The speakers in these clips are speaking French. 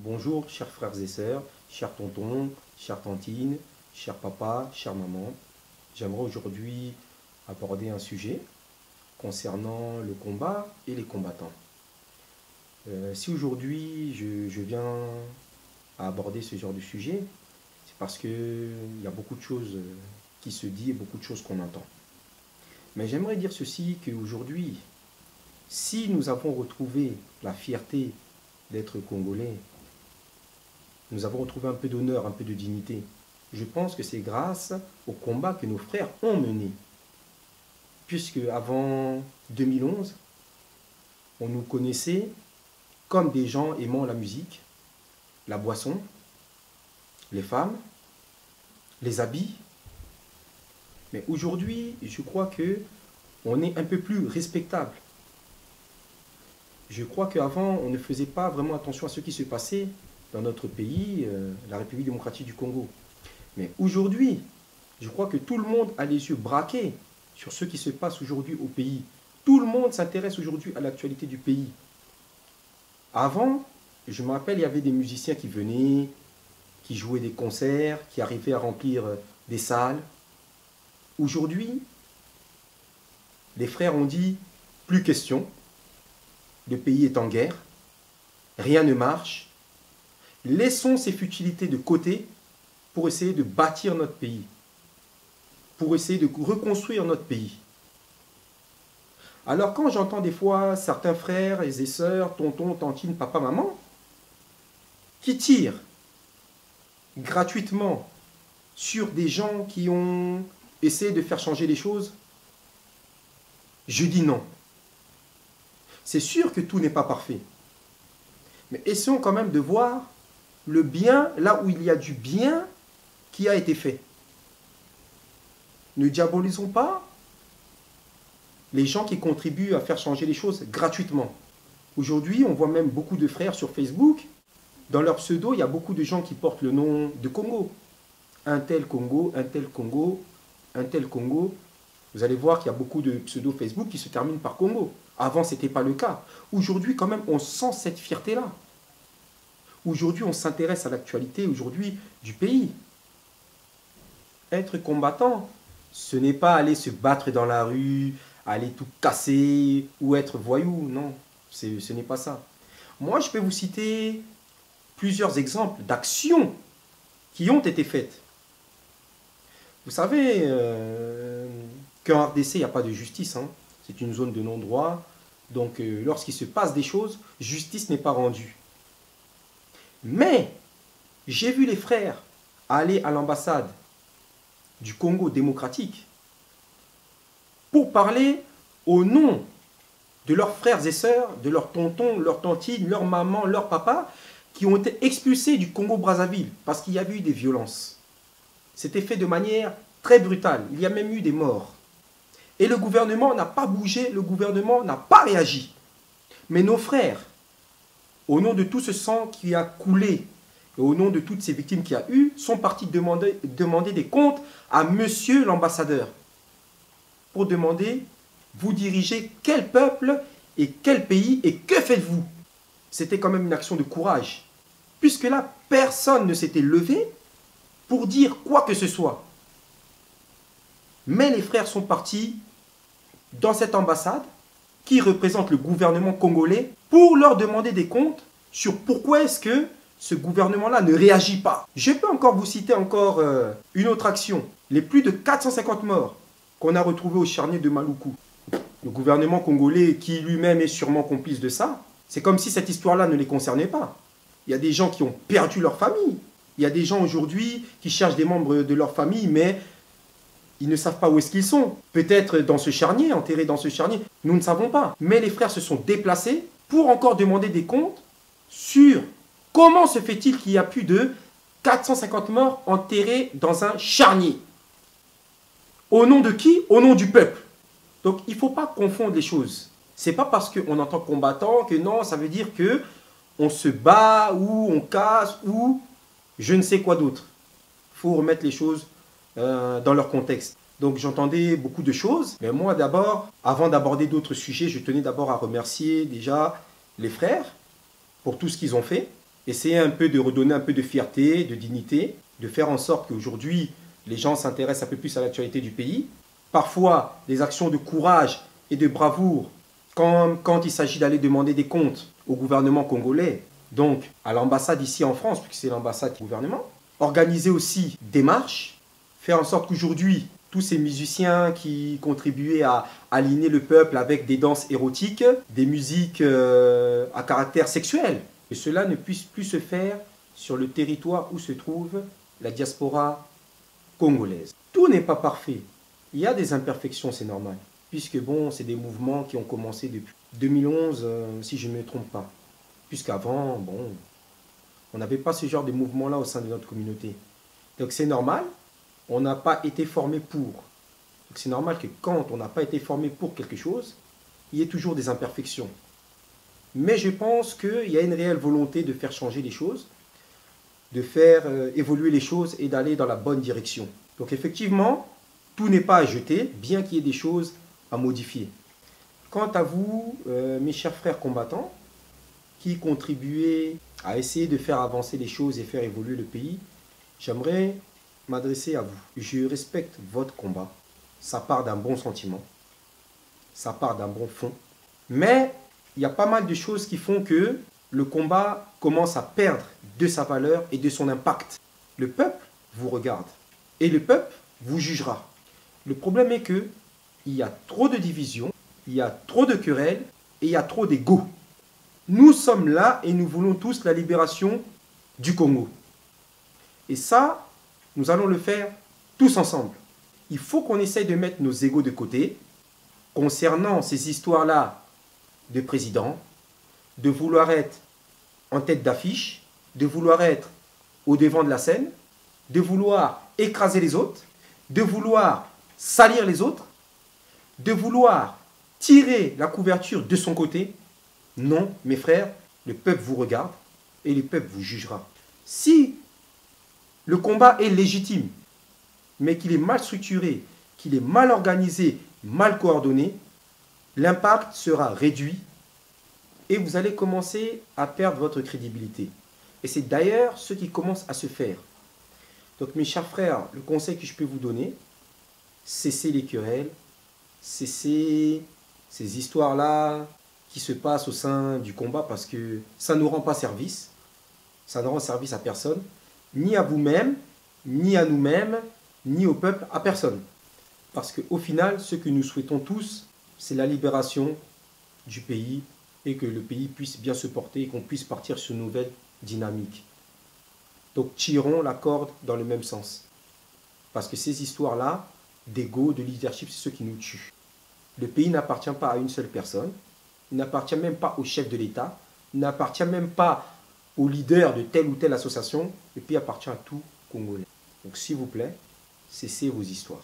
Bonjour, chers frères et sœurs, chers tontons, chères tantines, chers papas, chères mamans. J'aimerais aujourd'hui aborder un sujet concernant le combat et les combattants. Si aujourd'hui je viens à aborder ce genre de sujet, c'est parce qu'il y a beaucoup de choses qui se disent et beaucoup de choses qu'on entend. Mais j'aimerais dire ceci, qu'aujourd'hui, si nous avons retrouvé la fierté d'être Congolais, nous avons retrouvé un peu d'honneur, un peu de dignité. Je pense que c'est grâce au combat que nos frères ont mené. Puisque avant 2011, on nous connaissait comme des gens aimant la musique, la boisson, les femmes, les habits. Mais aujourd'hui, je crois que on est un peu plus respectable. Je crois qu'avant, on ne faisait pas vraiment attention à ce qui se passait dans notre pays, la République démocratique du Congo. Mais aujourd'hui, je crois que tout le monde a les yeux braqués sur ce qui se passe aujourd'hui au pays. Tout le monde s'intéresse aujourd'hui à l'actualité du pays. Avant, je me rappelle, il y avait des musiciens qui venaient, qui jouaient des concerts, qui arrivaient à remplir des salles. Aujourd'hui, les frères ont dit, plus question, le pays est en guerre, rien ne marche, laissons ces futilités de côté pour essayer de bâtir notre pays, pour essayer de reconstruire notre pays. Alors quand j'entends des fois certains frères et sœurs, tontons, tantines, papa, maman, qui tirent gratuitement sur des gens qui ont essayé de faire changer les choses, je dis non. C'est sûr que tout n'est pas parfait. Mais essayons quand même de voir le bien là où il y a du bien qui a été fait. Ne diabolisons pas les gens qui contribuent à faire changer les choses gratuitement. Aujourd'hui, on voit même beaucoup de frères sur Facebook. Dans leur pseudo, il y a beaucoup de gens qui portent le nom de Congo. Un tel Congo, un tel Congo, un tel Congo. Vous allez voir qu'il y a beaucoup de pseudos Facebook qui se terminent par Congo. Avant, ce n'était pas le cas. Aujourd'hui, quand même, on sent cette fierté-là. Aujourd'hui, on s'intéresse à l'actualité aujourd'hui du pays. Être combattant, ce n'est pas aller se battre dans la rue, aller tout casser ou être voyou. Non, ce n'est pas ça. Moi, je peux vous citer plusieurs exemples d'actions qui ont été faites. Vous savez qu'en RDC, il n'y a pas de justice. Hein. C'est une zone de non-droit. Donc, lorsqu'il se passe des choses, justice n'est pas rendue. Mais, j'ai vu les frères aller à l'ambassade du Congo démocratique pour parler au nom de leurs frères et sœurs, de leurs tontons, leurs tantines, leurs mamans, leurs papas, qui ont été expulsés du Congo-Brazzaville parce qu'il y avait eu des violences. C'était fait de manière très brutale. Il y a même eu des morts. Et le gouvernement n'a pas bougé, le gouvernement n'a pas réagi. Mais nos frères, au nom de tout ce sang qui a coulé, et au nom de toutes ces victimes qu'il y a eu, sont partis demander des comptes à monsieur l'ambassadeur. Pour demander, vous dirigez quel peuple et quel pays et que faites-vous? C'était quand même une action de courage. Puisque là, personne ne s'était levé pour dire quoi que ce soit. Mais les frères sont partis dans cette ambassade qui représente le gouvernement congolais pour leur demander des comptes sur pourquoi est-ce que ce gouvernement-là ne réagit pas. Je peux encore vous citer une autre action. Les plus de 450 morts qu'on a retrouvés au charnier de Maluku. Le gouvernement congolais, qui lui-même est sûrement complice de ça, c'est comme si cette histoire-là ne les concernait pas. Il y a des gens qui ont perdu leur famille. Il y a des gens aujourd'hui qui cherchent des membres de leur famille, mais ils ne savent pas où est-ce qu'ils sont. Peut-être dans ce charnier, enterrés dans ce charnier. Nous ne savons pas. Mais les frères se sont déplacés pour encore demander des comptes sur comment se fait-il qu'il y a plus de 450 morts enterrés dans un charnier. Au nom de qui? Au nom du peuple. Donc il ne faut pas confondre les choses. Ce n'est pas parce qu'on entend combattant que non, ça veut dire qu'on se bat ou on casse ou je ne sais quoi d'autre. Il faut remettre les choses dans leur contexte. Donc j'entendais beaucoup de choses. Mais moi d'abord, avant d'aborder d'autres sujets, je tenais d'abord à remercier déjà les frères pour tout ce qu'ils ont fait. essayer un peu de redonner un peu de fierté, de dignité, de faire en sorte qu'aujourd'hui, les gens s'intéressent un peu plus à l'actualité du pays. Parfois, des actions de courage et de bravoure quand il s'agit d'aller demander des comptes au gouvernement congolais, donc à l'ambassade ici en France, puisque c'est l'ambassade du gouvernement. Organiser aussi des marches, faire en sorte qu'aujourd'hui, tous ces musiciens qui contribuaient à aligner le peuple avec des danses érotiques, des musiques à caractère sexuel, que cela ne puisse plus se faire sur le territoire où se trouve la diaspora congolaise. Tout n'est pas parfait. Il y a des imperfections, c'est normal. Puisque bon, c'est des mouvements qui ont commencé depuis 2011, si je ne me trompe pas. Puisqu'avant, bon, on n'avait pas ce genre de mouvement-là au sein de notre communauté. Donc c'est normal, on n'a pas été formé pour. Donc c'est normal que quand on n'a pas été formé pour quelque chose, il y ait toujours des imperfections. Mais je pense qu'il y a une réelle volonté de faire changer les choses, de faire évoluer les choses et d'aller dans la bonne direction. Donc effectivement, tout n'est pas à jeter, bien qu'il y ait des choses à modifier. Quant à vous, mes chers frères combattants, qui contribuez à essayer de faire avancer les choses et faire évoluer le pays, j'aimerais m'adresser à vous. Je respecte votre combat. Ça part d'un bon sentiment. Ça part d'un bon fond. Mais il y a pas mal de choses qui font que le combat commence à perdre de sa valeur et de son impact. Le peuple vous regarde et le peuple vous jugera. Le problème est que il y a trop de divisions, il y a trop de querelles et il y a trop d'ego. Nous sommes là et nous voulons tous la libération du Congo. Et ça, nous allons le faire tous ensemble. Il faut qu'on essaye de mettre nos égos de côté concernant ces histoires-là de président, de vouloir être en tête d'affiche, de vouloir être au devant de la scène, de vouloir écraser les autres, de vouloir salir les autres, de vouloir tirer la couverture de son côté. Non, mes frères, le peuple vous regarde et le peuple vous jugera. Si le combat est légitime, mais qu'il est mal structuré, qu'il est mal organisé, mal coordonné, l'impact sera réduit et vous allez commencer à perdre votre crédibilité. Et c'est d'ailleurs ce qui commence à se faire. Donc mes chers frères, le conseil que je peux vous donner, cessez les querelles, cessez ces histoires-là qui se passent au sein du combat parce que ça ne nous rend pas service, ça ne rend service à personne, ni à vous-même, ni à nous-mêmes, ni au peuple, à personne. Parce qu'au final, ce que nous souhaitons tous, c'est la libération du pays et que le pays puisse bien se porter et qu'on puisse partir sur une nouvelle dynamique. Donc tirons la corde dans le même sens. Parce que ces histoires-là, d'ego, de leadership, c'est ce qui nous tue. Le pays n'appartient pas à une seule personne, il n'appartient même pas au chef de l'État, il n'appartient même pas au leader de telle ou telle association, le pays appartient à tout Congolais. Donc s'il vous plaît, cessez vos histoires.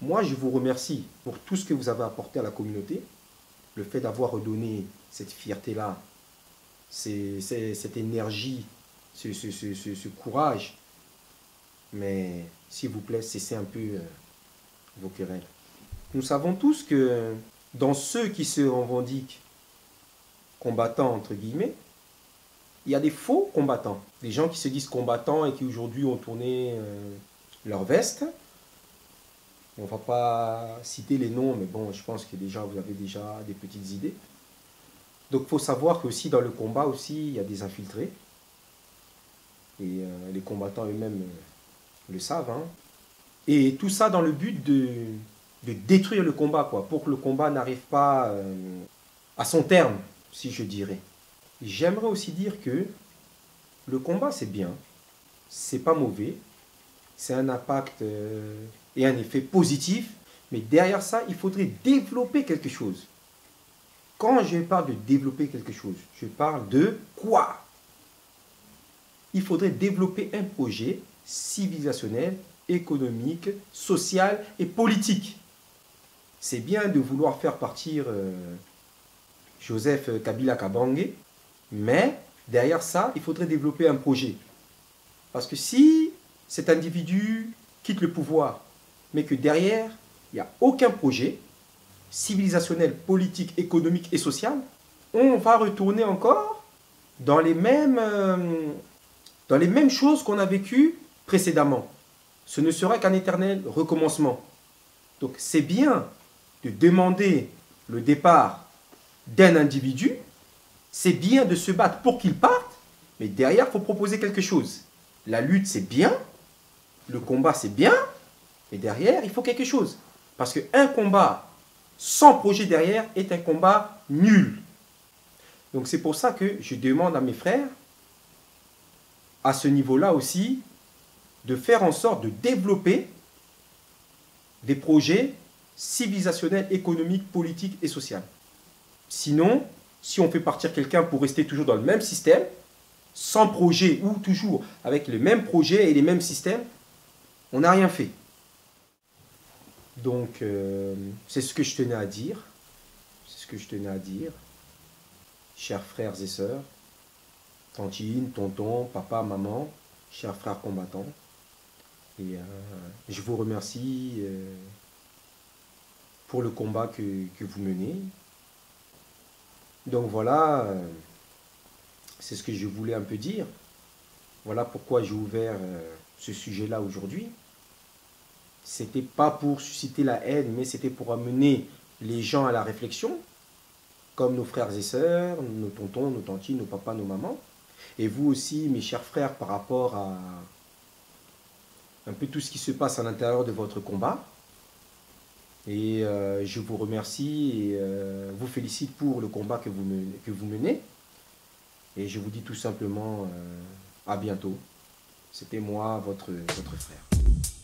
Moi, je vous remercie pour tout ce que vous avez apporté à la communauté, le fait d'avoir redonné cette fierté-là, cette énergie, ce courage. Mais s'il vous plaît, cessez un peu vos querelles. Nous savons tous que dans ceux qui se revendiquent combattants, entre guillemets, il y a des faux combattants. Des gens qui se disent combattants et qui aujourd'hui ont tourné leur veste. On ne va pas citer les noms, mais bon, je pense que déjà vous avez déjà des petites idées. Donc il faut savoir qu'aussi dans le combat, aussi, il y a des infiltrés. Et les combattants eux-mêmes le savent. Hein. Et tout ça dans le but de détruire le combat, quoi, pour que le combat n'arrive pas à son terme, si je dirais. J'aimerais aussi dire que le combat, c'est bien, c'est pas mauvais, c'est un impact et un effet positif, mais derrière ça, il faudrait développer quelque chose. Quand je parle de développer quelque chose, je parle de quoi? Il faudrait développer un projet civilisationnel, économique, social et politique. C'est bien de vouloir faire partir Joseph Kabila Kabange, mais derrière ça, il faudrait développer un projet. Parce que si cet individu quitte le pouvoir, mais que derrière, il n'y a aucun projet civilisationnel, politique, économique et social, on va retourner encore dans dans les mêmes choses qu'on a vécues précédemment. Ce ne sera qu'un éternel recommencement. Donc c'est bien de demander le départ d'un individu, c'est bien de se battre pour qu'il parte, mais derrière, il faut proposer quelque chose. La lutte, c'est bien, le combat, c'est bien, mais derrière, il faut quelque chose. Parce qu'un combat sans projet derrière est un combat nul. Donc c'est pour ça que je demande à mes frères, à ce niveau-là aussi, de faire en sorte de développer des projets civilisationnels, économiques, politiques et sociaux. Sinon, si on fait partir quelqu'un pour rester toujours dans le même système, sans projet ou toujours avec le même projet et les mêmes systèmes, on n'a rien fait. Donc, c'est ce que je tenais à dire. C'est ce que je tenais à dire. Chers frères et sœurs, tantine, tonton, papa, maman, chers frères combattants. Et je vous remercie pour le combat que vous menez. Donc voilà, c'est ce que je voulais un peu dire. Voilà pourquoi j'ai ouvert ce sujet-là aujourd'hui. C'était pas pour susciter la haine, mais c'était pour amener les gens à la réflexion, comme nos frères et sœurs, nos tontons, nos tantines, nos papas, nos mamans. Et vous aussi, mes chers frères, par rapport à un peu tout ce qui se passe à l'intérieur de votre combat. Et je vous remercie et vous félicite pour le combat que vous menez. Et je vous dis tout simplement à bientôt. C'était moi, votre frère.